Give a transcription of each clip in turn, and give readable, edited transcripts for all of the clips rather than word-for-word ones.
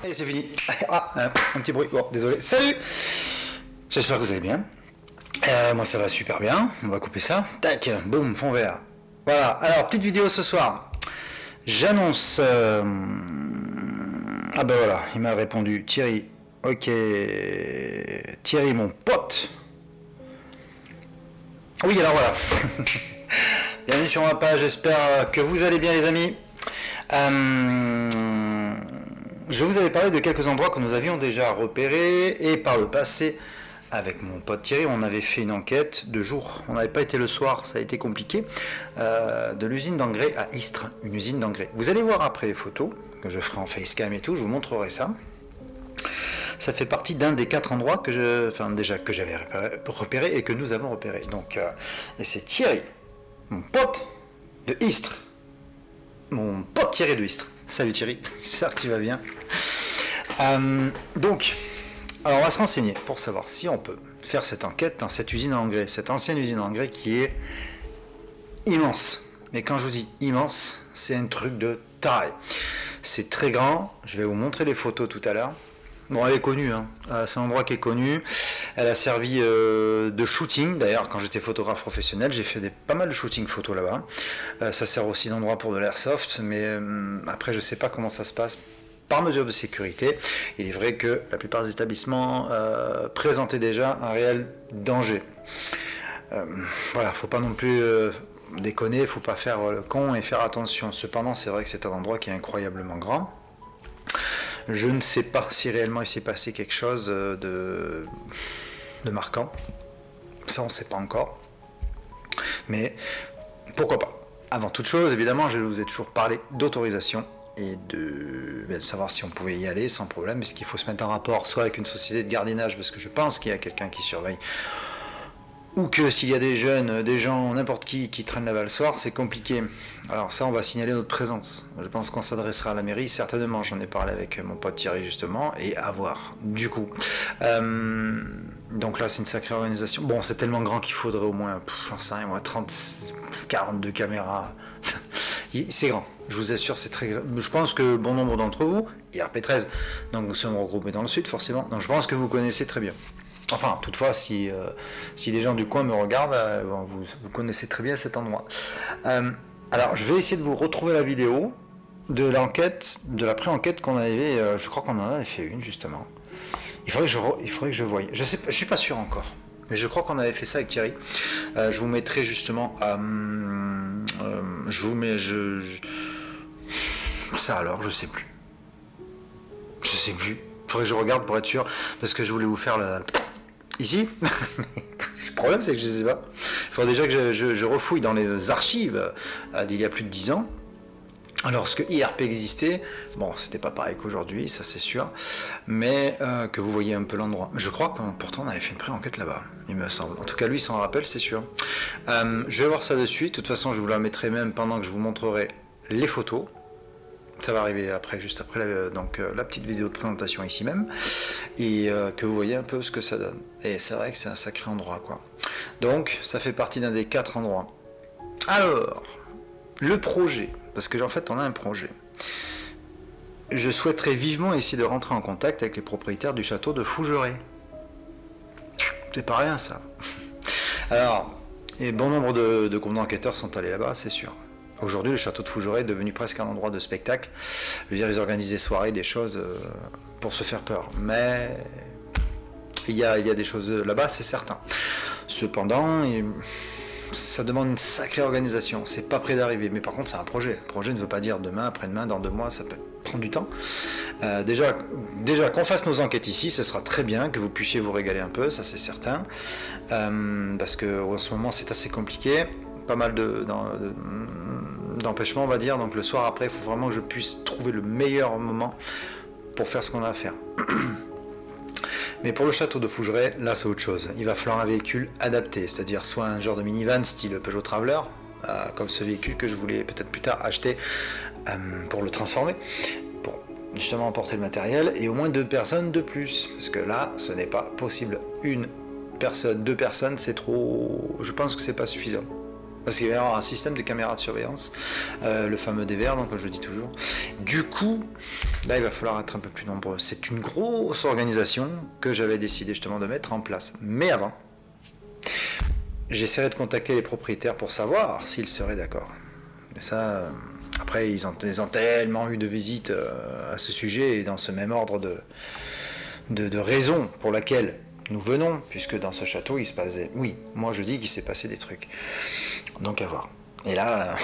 Et c'est fini. Ah, un petit bruit. Bon, désolé. Salut. J'espère que vous allez bien. Moi, ça va super bien. On va couper ça. Tac, boum, fond vert. Voilà. Alors, petite vidéo ce soir. J'annonce... Ah ben voilà, il m'a répondu. Thierry. Ok. Thierry, mon pote. Oui, alors voilà. Bienvenue sur ma page. J'espère que vous allez bien, les amis. Je vous avais parlé de quelques endroits que nous avions déjà repérés et par le passé, avec mon pote Thierry, on avait fait une enquête de jour. On n'avait pas été le soir, ça a été compliqué. De l'usine d'engrais à Istres, une usine d'engrais. Vous allez voir après les photos que je ferai en facecam et tout, je vous montrerai ça. Ça fait partie d'un des 4 endroits que j'avais repéré et que nous avons repéré. Donc, et c'est Thierry, mon pote de Istres. Mon pote Thierry de Istres. Salut Thierry, j'espère que tu vas bien. Donc, alors on va se renseigner pour savoir si on peut faire cette enquête dans cette usine à engrais, cette ancienne usine à engrais qui est immense. Mais quand je vous dis immense, c'est un truc de taré. C'est très grand, je vais vous montrer les photos tout à l'heure. Bon, elle est connue, hein. C'est un endroit qui est connu. Elle a servi de shooting. D'ailleurs, quand j'étais photographe professionnel, j'ai fait pas mal de shooting photo là-bas. Ça sert aussi d'endroit pour de l'airsoft, mais après, je ne sais pas comment ça se passe par mesure de sécurité. Il est vrai que la plupart des établissements présentaient déjà un réel danger. Voilà, faut pas non plus déconner, faut pas faire le con et faire attention. Cependant, c'est vrai que c'est un endroit qui est incroyablement grand. Je ne sais pas si réellement il s'est passé quelque chose de marquant. Ça, on ne sait pas encore. Mais pourquoi pas. Avant toute chose, évidemment, je vous ai toujours parlé d'autorisation et de savoir si on pouvait y aller sans problème. Est-ce qu'il faut se mettre en rapport soit avec une société de gardiennage, parce que je pense qu'il y a quelqu'un qui surveille, ou que s'il y a des jeunes, des gens, n'importe qui traînent là-bas le soir, c'est compliqué. Alors ça, on va signaler notre présence. Je pense qu'on s'adressera à la mairie, certainement. J'en ai parlé avec mon pote Thierry justement, et à voir, du coup. Donc là, c'est une sacrée organisation. Bon, c'est tellement grand qu'il faudrait au moins, j'en sais rien, 42 caméras. C'est grand, je vous assure, c'est très grand. Je pense que bon nombre d'entre vous, IRP13, donc nous sommes regroupés dans le sud, forcément, donc je pense que vous connaissez très bien. Enfin, toutefois, si des gens du coin me regardent, vous connaissez très bien cet endroit. Alors, je vais essayer de vous retrouver la vidéo de l'enquête, de la pré-enquête qu'on avait. Je crois qu'on en avait fait une justement. Il faudrait que je voie. Je suis pas sûr encore, mais je crois qu'on avait fait ça avec Thierry. Je vous mettrai justement. Je vous mets. Ça alors, je sais plus. Je sais plus. Il faudrait que je regarde pour être sûr, parce que je voulais vous faire le. Ici, le problème c'est que je ne sais pas. Il faudrait déjà que je refouille dans les archives d'il y a plus de 10 ans. Lorsque IRP existait, bon, c'était pas pareil qu'aujourd'hui, ça c'est sûr, mais que vous voyez un peu l'endroit. Je crois que pourtant on avait fait une pré-enquête là-bas, il me semble. En tout cas, lui, il s'en rappelle, c'est sûr. Je vais voir ça de suite. De toute façon, je vous la mettrai même pendant que je vous montrerai les photos. Ça va arriver après, juste après la petite vidéo de présentation ici même, et que vous voyez un peu ce que ça donne. Et c'est vrai que c'est un sacré endroit, quoi. Donc, ça fait partie d'un des 4 endroits. Alors, le projet, parce que en fait, on a un projet. Je souhaiterais vivement essayer de rentrer en contact avec les propriétaires du château de Fougeray. C'est pas rien, ça. Alors, et bon nombre de groupes d'enquêteurs sont allés là-bas, c'est sûr. Aujourd'hui, le château de Fougeray est devenu presque un endroit de spectacle. Je veux dire, ils organisent des soirées, des choses pour se faire peur. Mais il y a des choses là-bas, c'est certain. Cependant, ça demande une sacrée organisation. C'est pas près d'arriver. Mais par contre, c'est un projet. Le projet ne veut pas dire demain, après-demain, dans 2 mois, ça peut prendre du temps. Déjà qu'on fasse nos enquêtes ici, ce sera très bien, que vous puissiez vous régaler un peu, ça c'est certain. Parce qu'en ce moment, c'est assez compliqué. Pas mal d'empêchements, on va dire. Donc le soir après, il faut vraiment que je puisse trouver le meilleur moment pour faire ce qu'on a à faire. Mais pour le château de Fougeray, là c'est autre chose. Il va falloir un véhicule adapté, c'est-à-dire soit un genre de minivan style Peugeot Traveler, comme ce véhicule que je voulais peut-être plus tard acheter pour le transformer, pour justement emporter le matériel, et au moins 2 personnes de plus, parce que là ce n'est pas possible. 1 personne, 2 personnes, c'est trop. Je pense que c'est pas suffisant. Parce qu'il va y avoir un système de caméra de surveillance, le fameux DVR, donc comme je dis toujours. Du coup, là il va falloir être un peu plus nombreux. C'est une grosse organisation que j'avais décidé justement de mettre en place. Mais avant, j'essaierai de contacter les propriétaires pour savoir s'ils seraient d'accord. Mais ça, après ils ont tellement eu de visites à ce sujet et dans ce même ordre de raisons pour laquelle nous venons, puisque dans ce château il se passait, oui, moi je dis qu'il s'est passé des trucs. Donc à voir. Et là,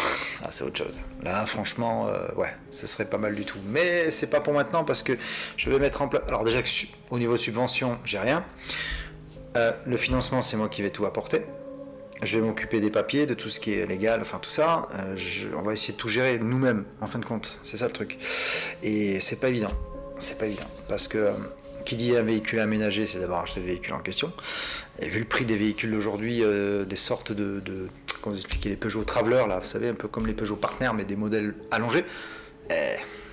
c'est autre chose. Là, franchement, ouais, ce serait pas mal du tout. Mais c'est pas pour maintenant parce que je vais mettre en place. Alors déjà, au niveau de subvention, j'ai rien. Le financement, c'est moi qui vais tout apporter. Je vais m'occuper des papiers, de tout ce qui est légal, enfin tout ça. On va essayer de tout gérer nous-mêmes, en fin de compte. C'est ça le truc. Et c'est pas évident. C'est pas évident. Parce que qui dit un véhicule aménagé, c'est d'abord acheter le véhicule en question. Et vu le prix des véhicules d'aujourd'hui, des sortes de comment vous expliquer, les Peugeot Traveler, là, vous savez, un peu comme les Peugeot Partner, mais des modèles allongés,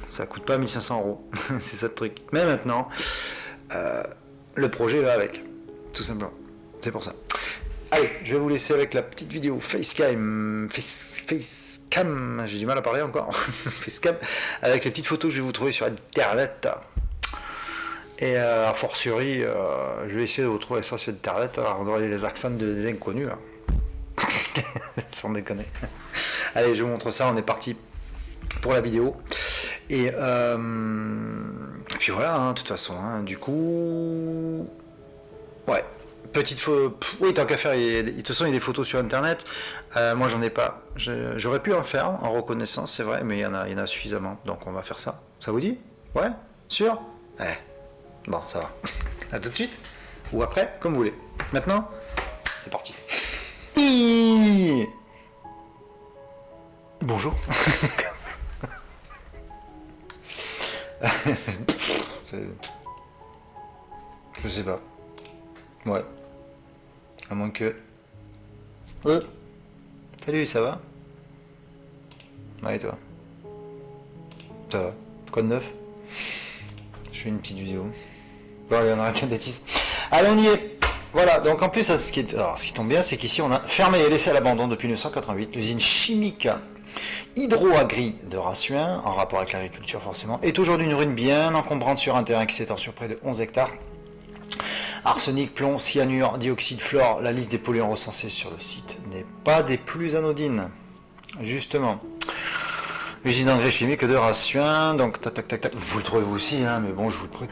ça coûte pas 1500 €. C'est ça le truc. Mais maintenant, le projet va avec, tout simplement. C'est pour ça. Allez, je vais vous laisser avec la petite vidéo Facecam, j'ai du mal à parler encore, Facecam, avec les petites photos que je vais vous trouver sur Internet. Et a fortiori, je vais essayer de vous trouver ça sur Internet, alors on aurait les accents des inconnus, là. Sans déconner. Allez, je vous montre ça, on est parti pour la vidéo. Et puis voilà, hein, de toute façon, hein, du coup... Ouais, petite photo... Oui, tant qu'à faire, de toute façon, il y a des photos sur Internet. Moi, j'en ai pas. J'aurais pu en faire, en reconnaissance, c'est vrai, mais il y en a suffisamment. Donc, on va faire ça. Ça vous dit? Ouais? Sûr? Ouais. Bon, ça va. À tout de suite. Ou après, comme vous voulez. Maintenant, c'est parti. Bonjour. Je sais pas. Ouais. À moins que... Salut, ça va? Ouais, et toi? Ça va. Quoi de neuf? Je fais une petite vidéo. Bon, allez, on arrête la bêtise. Allez, on y est. Voilà, donc en plus, ce qui tombe bien, c'est qu'ici, on a fermé et laissé à l'abandon depuis 1988 l'usine chimique Hydroagri de Rassuin, en rapport avec l'agriculture forcément, est aujourd'hui une ruine bien encombrante sur un terrain qui s'étend sur près de 11 hectares. Arsenic, plomb, cyanure, dioxyde, fluor, la liste des polluants recensés sur le site n'est pas des plus anodines. Justement. L'usine d'engrais chimique de Rassuin, donc tac tac tac tac, vous le trouvez vous aussi, hein, mais bon, je vous le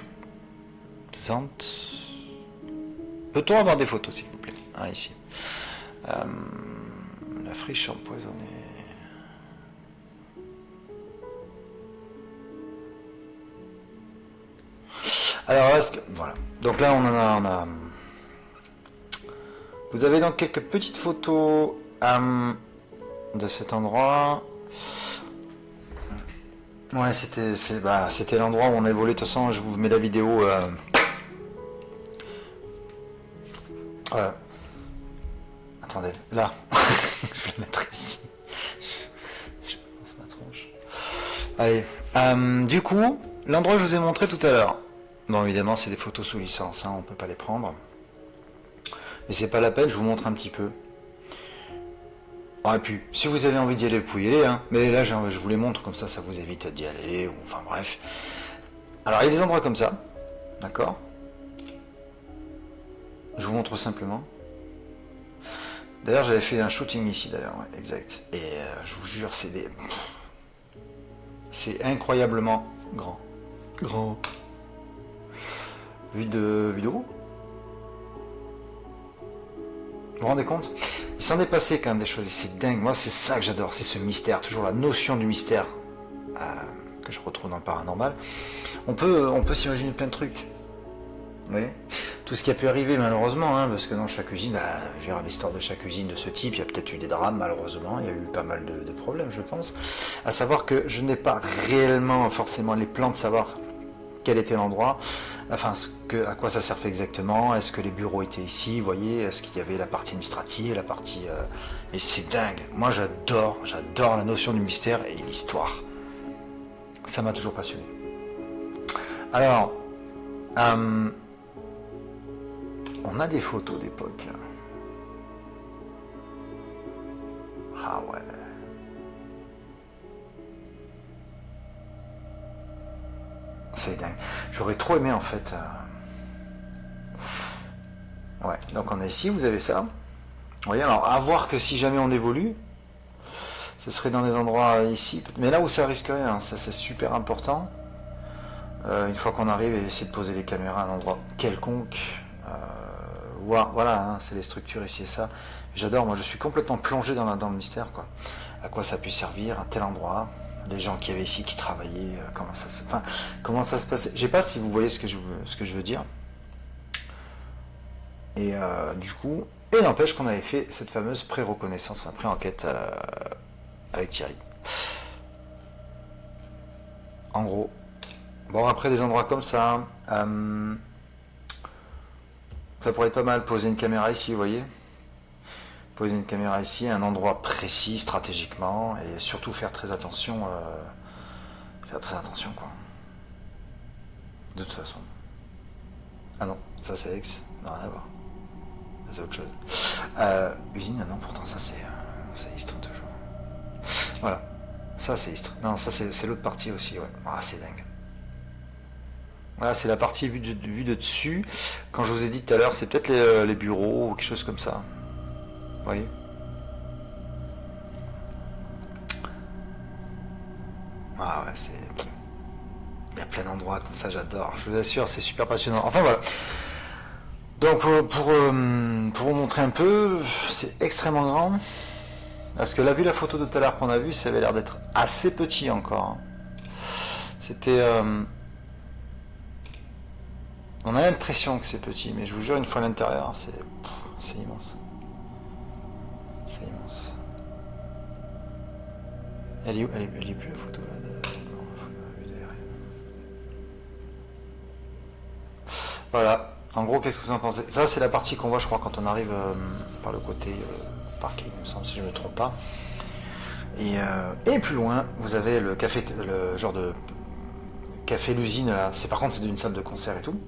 présente. Peut-on avoir des photos, s'il vous plaît? Ah, ici. La friche empoisonnée. Alors, est-ce que... Voilà. Donc là, on a... Vous avez donc quelques petites photos de cet endroit. Ouais, c'était l'endroit où on a évolué. De toute façon, je vous mets la vidéo... Attendez, là. Je vais la mettre ici. Je pense ma tronche. Allez. Du coup, l'endroit que je vous ai montré tout à l'heure. Bon, évidemment, c'est des photos sous licence, hein, on peut pas les prendre. Mais c'est pas la peine, je vous montre un petit peu. Et puis, si vous avez envie d'y aller, vous pouvez y aller, hein. Mais là, je vous les montre, comme ça vous évite d'y aller, ou enfin bref. Alors, il y a des endroits comme ça, d'accord? Je vous montre simplement. D'ailleurs, j'avais fait un shooting ici, d'ailleurs, ouais, exact. Et je vous jure, c'est incroyablement grand. Grand. Vue de haut. Vous vous rendez compte? Il s'en est passé quand même des choses, et c'est dingue. Moi, c'est ça que j'adore, c'est ce mystère, toujours la notion du mystère que je retrouve dans le paranormal. On peut s'imaginer plein de trucs. Vous voyez, tout ce qui a pu arriver malheureusement, hein, parce que dans chaque usine, l'histoire de chaque usine de ce type, il y a peut-être eu des drames malheureusement, il y a eu pas mal de problèmes, je pense. À savoir que je n'ai pas réellement forcément les plans de savoir quel était l'endroit, enfin à quoi ça servait exactement, est-ce que les bureaux étaient ici, vous voyez, est-ce qu'il y avait la partie administrative, la partie... Et c'est dingue, moi j'adore la notion du mystère et l'histoire. Ça m'a toujours passionné. Alors, on a des photos d'époque. Ah ouais. C'est dingue. J'aurais trop aimé en fait. Ouais, donc on est ici, vous avez ça. Vous voyez, alors à voir que si jamais on évolue, ce serait dans des endroits ici. Mais là où ça risque rien, ça c'est super important. Une fois qu'on arrive, et essayer de poser les caméras à un endroit quelconque. Voilà, hein, c'est les structures ici et ça. J'adore, moi je suis complètement plongé dans le mystère, quoi. À quoi ça a pu servir, un tel endroit, les gens qui avaient ici, qui travaillaient, comment ça se passait. Je sais pas si vous voyez ce que je veux dire. Et du coup, et n'empêche qu'on avait fait cette fameuse pré-reconnaissance, enfin pré-enquête avec Thierry. En gros. Bon, après des endroits comme ça, ça pourrait être pas mal. Poser une caméra ici, vous voyez. Poser une caméra ici, un endroit précis stratégiquement, et surtout faire très attention. Faire très attention, quoi. De toute façon. Ah non, ça c'est X, non, rien à voir. C'est autre chose. Usine, non, pourtant ça c'est Istres toujours. Voilà, ça c'est Istres. Non, ça c'est l'autre partie aussi, ouais. Ah, c'est dingue. Voilà, c'est la partie vue de dessus. Quand je vous ai dit tout à l'heure, c'est peut-être les bureaux ou quelque chose comme ça. Vous voyez? Ah ouais, c'est... Il y a plein d'endroits comme ça, j'adore. Je vous assure, c'est super passionnant. Enfin voilà. Donc pour vous montrer un peu, c'est extrêmement grand. Parce que là, vu la photo de tout à l'heure qu'on a vue, ça avait l'air d'être assez petit encore. C'était... on a l'impression que c'est petit, mais je vous jure, une fois à l'intérieur, c'est immense. C'est immense. Elle est où? Elle est plus la photo là Voilà. En gros, qu'est-ce que vous en pensez? Ça, c'est la partie qu'on voit, je crois, quand on arrive par le côté parking, il me semble, si je ne me trompe pas. Et plus loin, vous avez le café, le genre de café l'usine. C'est par contre, c'est une salle de concert et tout.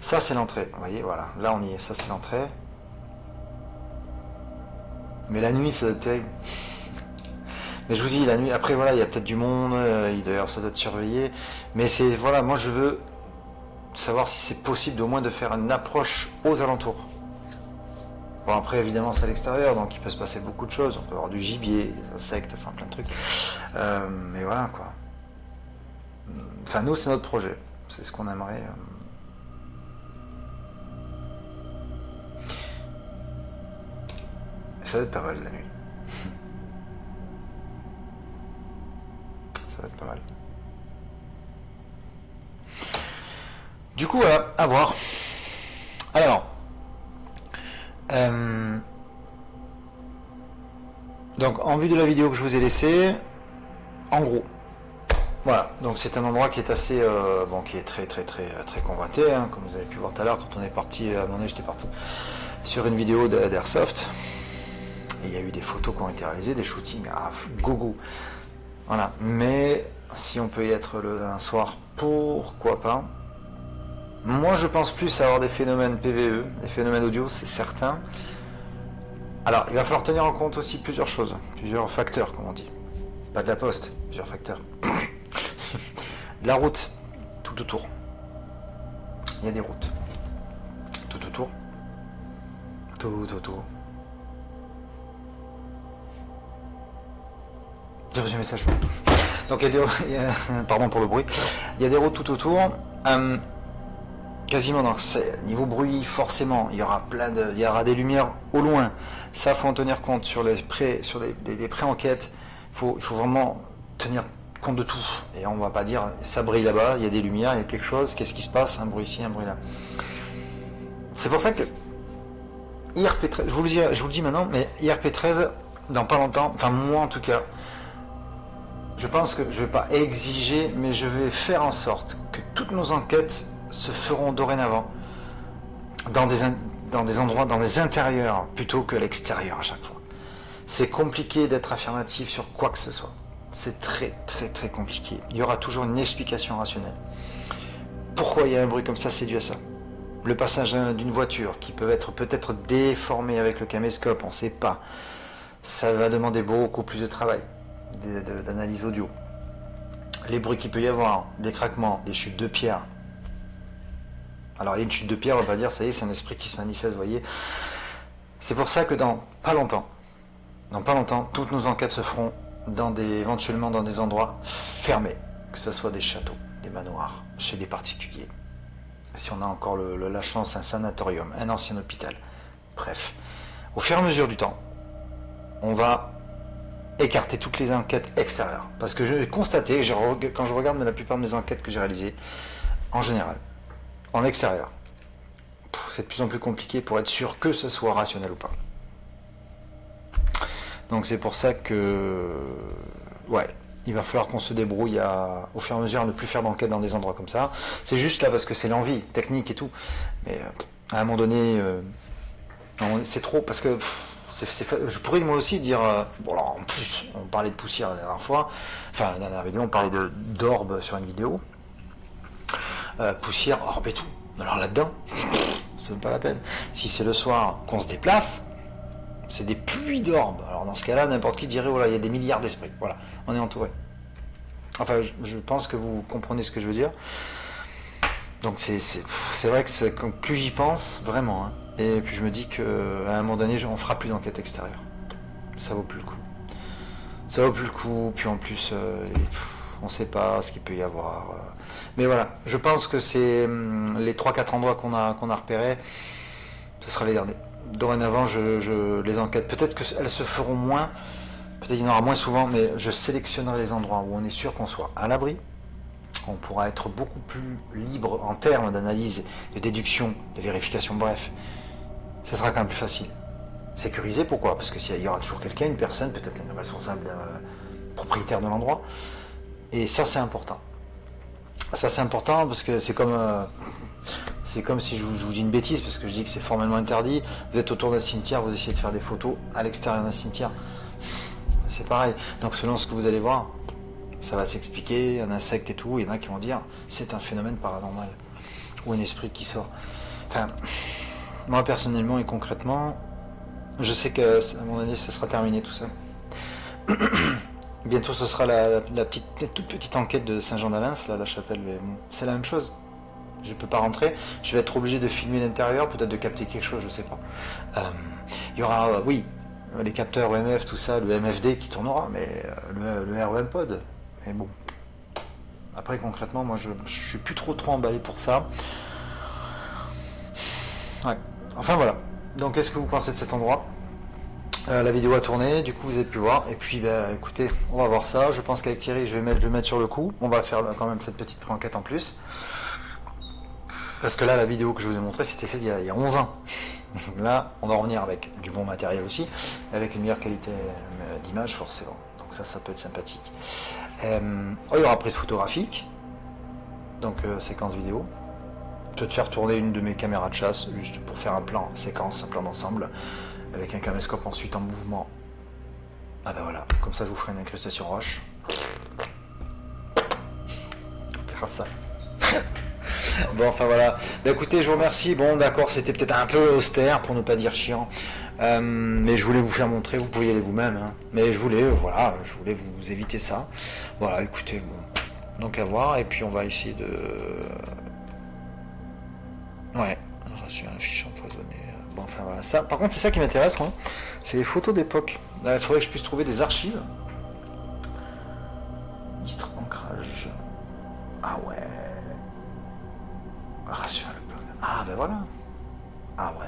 Ça, c'est l'entrée. Vous voyez, voilà. Là, on y est. Ça, c'est l'entrée. Mais la nuit, ça doit être terrible. Mais je vous dis, la nuit, après, voilà, il y a peut-être du monde. D'ailleurs, ça doit être surveillé. Mais c'est, voilà, moi, je veux savoir si c'est possible au moins de faire une approche aux alentours. Bon, après, évidemment, c'est à l'extérieur, donc il peut se passer beaucoup de choses. On peut avoir du gibier, des insectes, enfin plein de trucs. Mais voilà, quoi. Enfin, nous, c'est notre projet. C'est ce qu'on aimerait. Ça va être pas mal la nuit. Ça va être pas mal. Du coup, voilà, à voir. Alors. Donc, en vue de la vidéo que je vous ai laissée, en gros. Voilà, donc c'est un endroit qui est assez, qui est très convoité, hein, comme vous avez pu voir tout à l'heure quand on est parti, à un moment donné j'étais parti sur une vidéo d'Airsoft, et il y a eu des photos qui ont été réalisées, des shootings à gogo, voilà, mais si on peut y être un soir, pourquoi pas. Moi je pense plus à avoir des phénomènes PVE, des phénomènes audio, c'est certain. Alors il va falloir tenir en compte aussi plusieurs choses, plusieurs facteurs comme on dit, pas de la poste, plusieurs facteurs. La route, tout autour. Il y a des routes. Tout autour. Tout autour. J'ai reçu un message. Donc pardon pour le bruit. Il y a des routes tout autour. Quasiment donc niveau bruit, forcément, il y aura des lumières au loin. Ça, faut en tenir compte sur des pré-enquêtes. Il faut vraiment tenir compte de tout. Et on va pas dire ça brille là-bas, il y a des lumières, il y a quelque chose, qu'est-ce qui se passe, un bruit ici, un bruit là. C'est pour ça que IRP13, je vous le dis maintenant, mais IRP13, dans pas longtemps, enfin moi en tout cas, je pense que je vais pas exiger, mais je vais faire en sorte que toutes nos enquêtes se feront dorénavant dans des endroits, dans des intérieurs, plutôt que l'extérieur à chaque fois. C'est compliqué d'être affirmatif sur quoi que ce soit. C'est très compliqué. Il y aura toujours une explication rationnelle. Pourquoi il y a un bruit comme ça, c'est dû à ça. Le passage d'une voiture qui peut être peut-être déformée avec le caméscope, on ne sait pas. ça va demander beaucoup plus de travail, d'analyse audio. Les bruits qu'il peut y avoir, des craquements, des chutes de pierre. Alors il y a une chute de pierre, on va pas dire, ça y est, c'est un esprit qui se manifeste, vous voyez. C'est pour ça que dans pas longtemps, toutes nos enquêtes se feront éventuellement dans des endroits fermés, que ce soit des châteaux, des manoirs, chez des particuliers. Si on a encore la chance, un sanatorium, un ancien hôpital. Bref, au fur et à mesure du temps, on va écarter toutes les enquêtes extérieures. Parce que j'ai constaté, quand je regarde la plupart de mes enquêtes que j'ai réalisées, en général, en extérieur, c'est de plus en plus compliqué pour être sûr que ce soit rationnel ou pas. Donc c'est pour ça que, ouais, il va falloir qu'on se débrouille au fur et à mesure à ne plus faire d'enquête dans des endroits comme ça. C'est juste là parce que c'est l'envie technique et tout. Mais à un moment donné, c'est trop parce que je pourrais moi aussi dire, bon alors en plus, on parlait de poussière la dernière fois, enfin la dernière vidéo, on parlait d'orbe sur une vidéo. Poussière, orbe et tout. Alors là-dedans, c'est même pas la peine. Si c'est le soir qu'on se déplace, c'est des pluies d'orbes. Alors dans ce cas-là, n'importe qui dirait, voilà, il y a des milliards d'esprits. Voilà, on est entouré. Enfin, je pense que vous comprenez ce que je veux dire. Donc c'est vrai que plus j'y pense, vraiment, hein, et puis je me dis qu'à un moment donné, on fera plus d'enquête extérieure. Ça vaut plus le coup. Ça vaut plus le coup, puis en plus, on sait pas ce qu'il peut y avoir. Mais voilà, je pense que c'est les 3-4 endroits qu'on a repérés, ce sera les derniers. Dorénavant, les enquêtes, peut-être qu'elles se feront moins, peut-être qu'il y en aura moins souvent, mais je sélectionnerai les endroits où on est sûr qu'on soit à l'abri. On pourra être beaucoup plus libre en termes d'analyse, de déduction, de vérification, bref. Ce sera quand même plus facile. Sécurisé, pourquoi? Parce qu'il y aura toujours quelqu'un, une personne, peut-être un responsable, propriétaire de l'endroit. Et ça, c'est important. Ça, c'est important parce que c'est comme si je vous dis une bêtise, parce que je dis que c'est formellement interdit. Vous êtes autour d'un cimetière, vous essayez de faire des photos à l'extérieur d'un cimetière. C'est pareil. Donc selon ce que vous allez voir, ça va s'expliquer, un insecte et tout, il y en a qui vont dire c'est un phénomène paranormal. Ou un esprit qui sort. Enfin, moi personnellement et concrètement, je sais qu'à un moment donné, ça sera terminé tout ça. Bientôt, ce sera la toute petite enquête de Saint-Jean-d'Alens, là, la chapelle. Mais bon, c'est la même chose. Je peux pas rentrer. Je vais être obligé de filmer l'intérieur, peut-être de capter quelque chose, je sais pas. Il y aura, oui, les capteurs EMF, tout ça, le MFD qui tournera, mais le REM pod. Mais bon. Après, concrètement, moi, je suis plus trop emballé pour ça. Ouais. Enfin, voilà. Donc, qu'est-ce que vous pensez de cet endroit? La vidéo a tourné, du coup vous avez pu voir, et puis écoutez, on va voir ça, je pense qu'avec Thierry je vais le mettre sur le coup, on va faire quand même cette petite pré-enquête en plus, parce que là la vidéo que je vous ai montrée c'était fait il y a 11 ans, là on va revenir avec du bon matériel aussi, avec une meilleure qualité d'image forcément, donc ça peut être sympathique. Il y aura prise photographique, donc séquence vidéo, peut-être faire tourner une de mes caméras de chasse, juste pour faire un plan séquence, un plan d'ensemble, avec un caméscope ensuite en mouvement. Ah ben voilà, comme ça je vous ferai une incrustation roche. On verra ça. Bon, enfin voilà. Ben écoutez, je vous remercie. Bon, d'accord, c'était peut-être un peu austère, pour ne pas dire chiant. Mais je voulais vous faire montrer, vous pourriez aller vous-même. Hein. Mais je voulais vous éviter ça. Voilà, écoutez, bon. Donc à voir, et puis on va essayer de... Ouais, j'ai un fiche empoisonné. Bon, enfin voilà, ça, par contre c'est ça qui m'intéresse moi, c'est les photos d'époque. Il faudrait que je puisse trouver des archives. Istre ancrage. Ah ouais. Rationnel. Ah ben voilà. Ah ouais.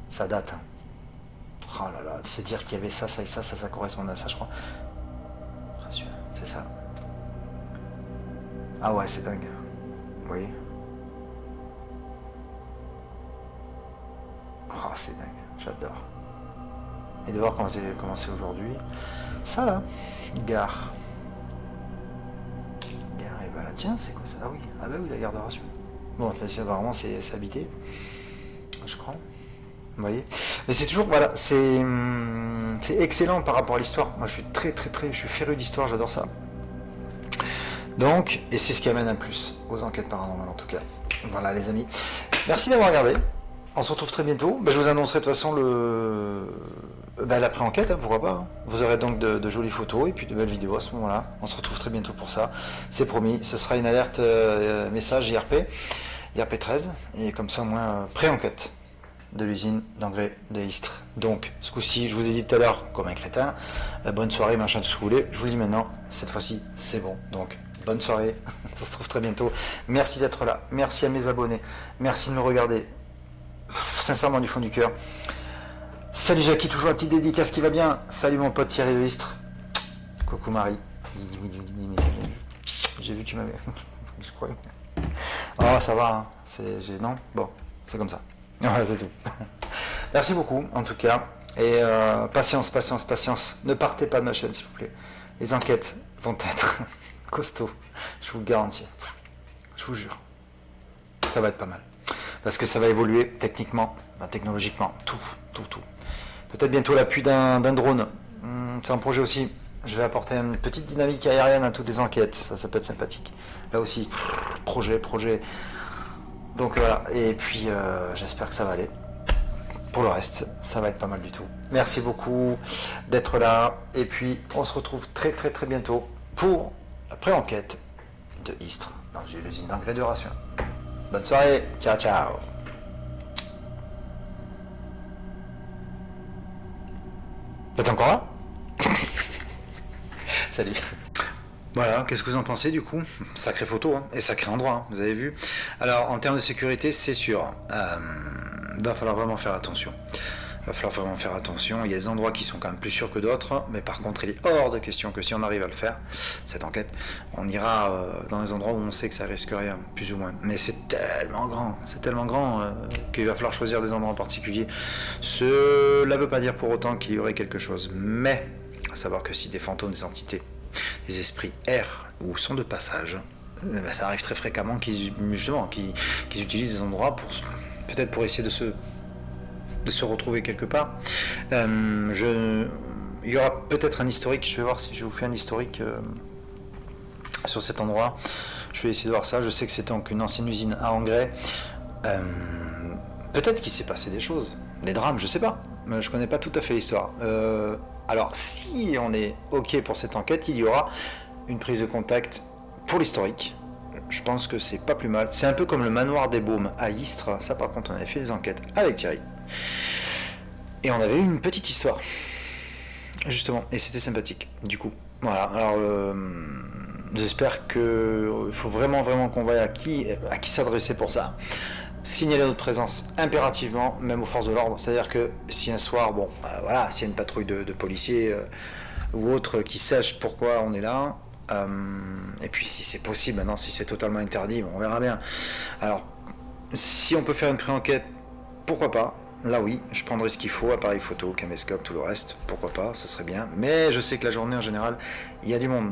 Ça date. Hein. Oh là là, de se dire qu'il y avait ça et ça correspondait à ça je crois. Rationnel, c'est ça. Ah ouais, c'est dingue. Vous voyez. Oh, c'est dingue, j'adore. Et de voir comment c'est aujourd'hui. Ça là, gare. Gare, et bah là, tiens, c'est quoi ça? Ah oui, la gare de Ration. Bon, là, ça vraiment, c'est habité. Je crois. Vous voyez? Mais c'est toujours, voilà, c'est excellent par rapport à l'histoire. Moi, je suis je suis féru d'histoire, j'adore ça. Donc, et c'est ce qui amène un plus aux enquêtes paranormales en tout cas. Voilà, les amis. Merci d'avoir regardé. On se retrouve très bientôt. Je vous annoncerai de toute façon la pré-enquête, hein, pourquoi pas. Hein. Vous aurez donc de jolies photos et puis de belles vidéos à ce moment-là. On se retrouve très bientôt pour ça. C'est promis. Ce sera une alerte message IRP 13. Et comme ça, au moins, pré-enquête de l'usine d'engrais de Istres. Donc, ce coup-ci, je vous ai dit tout à l'heure, comme un crétin, bonne soirée, machin, tout ce que vous voulez. Je vous le dis maintenant, cette fois-ci, c'est bon. Donc, bonne soirée. On se retrouve très bientôt. Merci d'être là. Merci à mes abonnés. Merci de me regarder. Sincèrement, du fond du cœur. Salut Jackie, toujours un petit dédicace qui va bien. Salut mon pote Thierry de Istres. Coucou Marie. J'ai vu que tu m'avais... je crois. Oh, ça va. Hein. Non. Bon, c'est comme ça. Voilà, c'est tout. Merci beaucoup, en tout cas. Et patience. Ne partez pas de ma chaîne, s'il vous plaît. Les enquêtes vont être costauds. Je vous le garantis. Je vous jure. Ça va être pas mal. Parce que ça va évoluer techniquement, technologiquement. Tout. Peut-être bientôt l'appui d'un drone. C'est un projet aussi. Je vais apporter une petite dynamique aérienne à toutes les enquêtes. Ça peut être sympathique. Là aussi, projet. Donc voilà. Et puis, j'espère que ça va aller. Pour le reste, ça va être pas mal du tout. Merci beaucoup d'être là. Et puis, on se retrouve très bientôt pour la pré-enquête de Istres dans une usine d'engrais de ration. Bonne soirée. Ciao. Vous êtes encore là? Salut. Voilà, qu'est-ce que vous en pensez du coup? Sacrée photo, hein, et sacré endroit, hein, vous avez vu. Alors, en termes de sécurité, c'est sûr, va falloir vraiment faire attention. Il y a des endroits qui sont quand même plus sûrs que d'autres, mais par contre, il est hors de question que si on arrive à le faire, cette enquête, on ira dans des endroits où on sait que ça risque rien, plus ou moins. Mais c'est tellement grand qu'il va falloir choisir des endroits en particulier. Cela ne veut pas dire pour autant qu'il y aurait quelque chose, mais à savoir que si des fantômes, des entités, des esprits errent ou sont de passage, ça arrive très fréquemment qu'ils utilisent des endroits peut-être pour essayer de se retrouver quelque part. Il y aura peut-être un historique, je vais voir si je vous fais un historique sur cet endroit. Je vais essayer de voir ça. Je sais que c'était donc une ancienne usine à engrais. Peut-être qu'il s'est passé des choses, des drames, je sais pas. Je connais pas tout à fait l'histoire. Alors, si on est OK pour cette enquête, il y aura une prise de contact pour l'historique. Je pense que c'est pas plus mal. C'est un peu comme le manoir des Baumes à Istres. Ça, par contre, on avait fait des enquêtes avec Thierry. Et on avait eu une petite histoire, justement. Et c'était sympathique, du coup. Voilà. Alors, j'espère qu'il faut vraiment qu'on voie à qui s'adresser pour ça. Signaler notre présence impérativement, même aux forces de l'ordre. C'est-à-dire que si un soir, s'il y a une patrouille de policiers ou autres qui sachent pourquoi on est là, et puis si c'est possible, maintenant si c'est totalement interdit, on verra bien. Alors, si on peut faire une pré-enquête, pourquoi pas. Là oui, je prendrai ce qu'il faut, appareil photo, caméscope, tout le reste, pourquoi pas, ça serait bien. Mais je sais que la journée en général, il y a du monde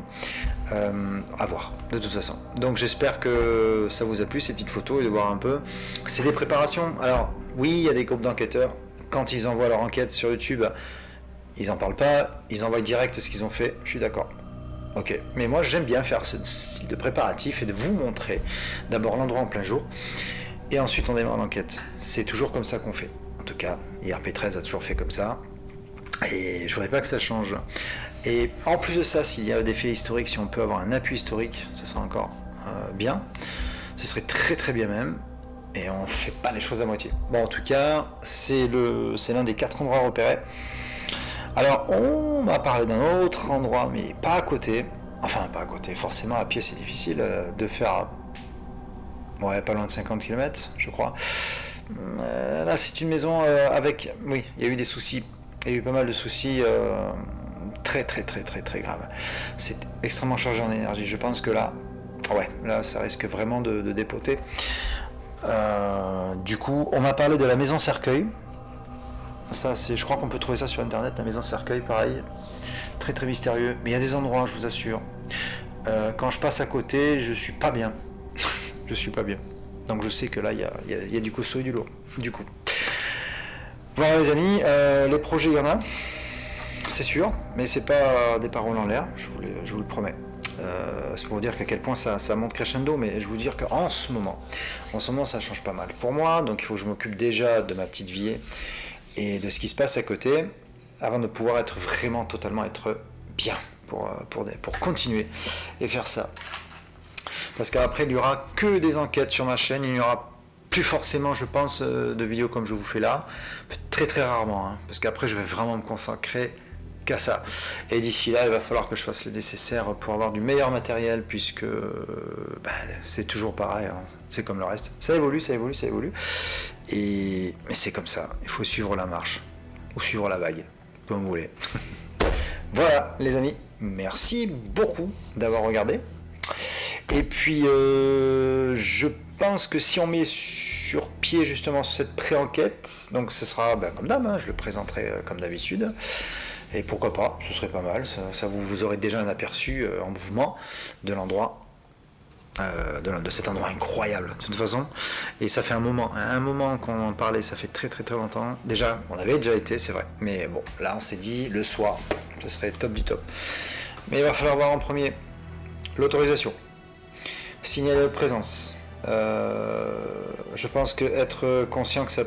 à voir, de toute façon. Donc j'espère que ça vous a plu ces petites photos et de voir un peu. C'est des préparations. Alors oui, il y a des groupes d'enquêteurs, quand ils envoient leur enquête sur YouTube, ils en parlent pas, ils envoient direct ce qu'ils ont fait, je suis d'accord. Ok, mais moi j'aime bien faire ce style de préparatif et de vous montrer d'abord l'endroit en plein jour, et ensuite on démarre l'enquête. C'est toujours comme ça qu'on fait. En tout cas, IRP 13 a toujours fait comme ça. Et je voudrais pas que ça change. Et en plus de ça, s'il y a des faits historiques, si on peut avoir un appui historique, ce sera encore bien. Ce serait très bien même. Et on fait pas les choses à moitié. Bon, en tout cas, c'est l'un des 4 endroits repérés. Alors, on m'a parlé d'un autre endroit, mais pas à côté. Enfin, pas à côté. Forcément, à pied, c'est difficile de faire... Ouais, pas loin de 50 km, je crois. Là, c'est une maison avec... Oui, il y a eu des soucis. Il y a eu pas mal de soucis très graves. C'est extrêmement chargé en énergie. Je pense que là, ça risque vraiment de dépoter. Du coup, on m'a parlé de la maison Cercueil. Ça, je crois qu'on peut trouver ça sur internet, la maison Cercueil, pareil. Très mystérieux. Mais il y a des endroits, je vous assure. Quand je passe à côté, je suis pas bien. Je suis pas bien. Donc je sais que là, il y a du costaud et du lourd, du coup. Voilà les amis, les projets, il y en a, c'est sûr, mais c'est pas des paroles en l'air, je vous le promets. C'est pour vous dire qu'à quel point ça monte crescendo, mais je vous dire qu'en ce moment, ça change pas mal pour moi, donc il faut que je m'occupe déjà de ma petite vie et de ce qui se passe à côté. avant de pouvoir être vraiment totalement être bien pour continuer et faire ça. Parce qu'après, il n'y aura que des enquêtes sur ma chaîne, il n'y aura plus forcément, je pense, de vidéos comme je vous fais là, très très rarement, hein, parce qu'après, je vais vraiment me consacrer qu'à ça. Et d'ici là, il va falloir que je fasse le nécessaire pour avoir du meilleur matériel, puisque c'est toujours pareil, hein, c'est comme le reste. Ça évolue, ça évolue, ça évolue. Mais c'est comme ça, il faut suivre la marche, ou suivre la vague, comme vous voulez. Voilà, les amis, merci beaucoup d'avoir regardé. Et puis, je pense que si on met sur pied justement cette pré-enquête, donc ce sera comme d'hab, hein, je le présenterai comme d'habitude. Et pourquoi pas, ce serait pas mal, ça vous aurez déjà un aperçu en mouvement de l'endroit, de cet endroit incroyable de toute façon. Et ça fait un moment qu'on en parlait, ça fait très très très longtemps. Déjà, on avait déjà été, c'est vrai, mais bon, là on s'est dit le soir, ce serait top du top. Mais il va falloir voir en premier l'autorisation, signaler votre présence. Je pense que être conscient que ça,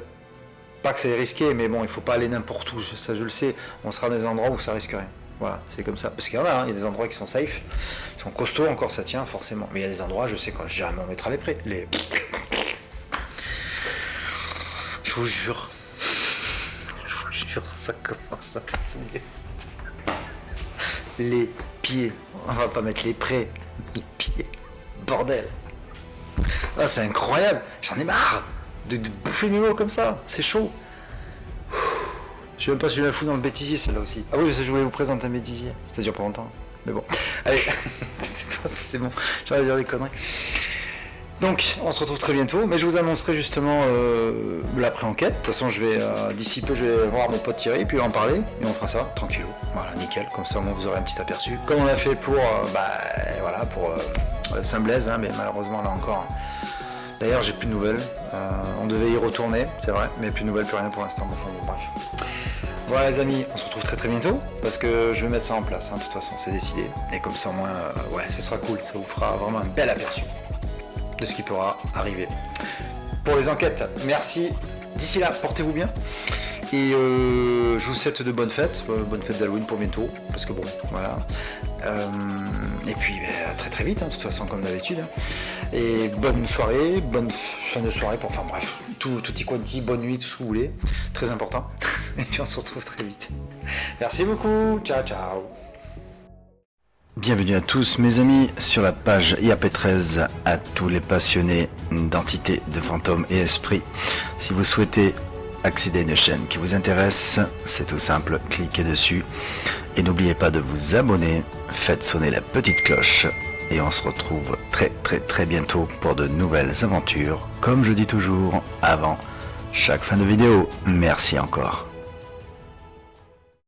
pas que c'est risqué, mais bon, il faut pas aller n'importe où, ça je le sais. On sera dans des endroits où ça risque rien. Voilà, c'est comme ça. Parce qu'il y en a, hein, il y a des endroits qui sont safe, qui sont costauds, encore ça tient forcément. Mais il y a des endroits, je sais quand jamais on mettra les prêts. Je vous jure, ça commence à me saouler. Les pieds, on va pas mettre les prêts, les pieds, bordel. Ah, c'est incroyable, j'en ai marre de bouffer mes mots comme ça, c'est chaud. Je sais même pas si je la fous dans le bêtisier, celle-là aussi. Ah oui, parce que je voulais vous présenter un bêtisier, ça dure pas longtemps, mais bon. Allez, c'est bon, j'arrête de dire des conneries. Donc, on se retrouve très bientôt, mais je vous annoncerai justement l'après-enquête. De toute façon, je vais d'ici peu, je vais voir mon pote Thierry, puis en parler, et on fera ça tranquillou. Voilà, nickel. Comme ça, au moins, vous aurez un petit aperçu. Comme on a fait pour, Saint-Blaise, hein, mais malheureusement là encore. D'ailleurs, j'ai plus de nouvelles. On devait y retourner, c'est vrai, mais plus de nouvelles, plus rien pour l'instant. Enfin, bon, bref. Voilà les amis, on se retrouve très très bientôt parce que je vais mettre ça en place. Hein, de toute façon, c'est décidé. Et comme ça, au moins, ce sera cool. Ça vous fera vraiment un bel aperçu de ce qui pourra arriver pour les enquêtes. Merci, d'ici là, portez-vous bien et je vous souhaite de bonnes fêtes d'Halloween pour bientôt, parce que bon, voilà, et puis très très vite, hein, de toute façon, comme d'habitude, et bonne soirée, bonne fin de soirée, enfin bref, tout y quanti, bonne nuit, tout ce que vous voulez, très important, et puis on se retrouve très vite. Merci beaucoup, ciao ciao. Bienvenue à tous mes amis sur la page IAP13, à tous les passionnés d'entités, de fantômes et esprits. Si vous souhaitez accéder à une chaîne qui vous intéresse, c'est tout simple, cliquez dessus et n'oubliez pas de vous abonner, faites sonner la petite cloche et on se retrouve très très très bientôt pour de nouvelles aventures, comme je dis toujours avant chaque fin de vidéo. Merci encore.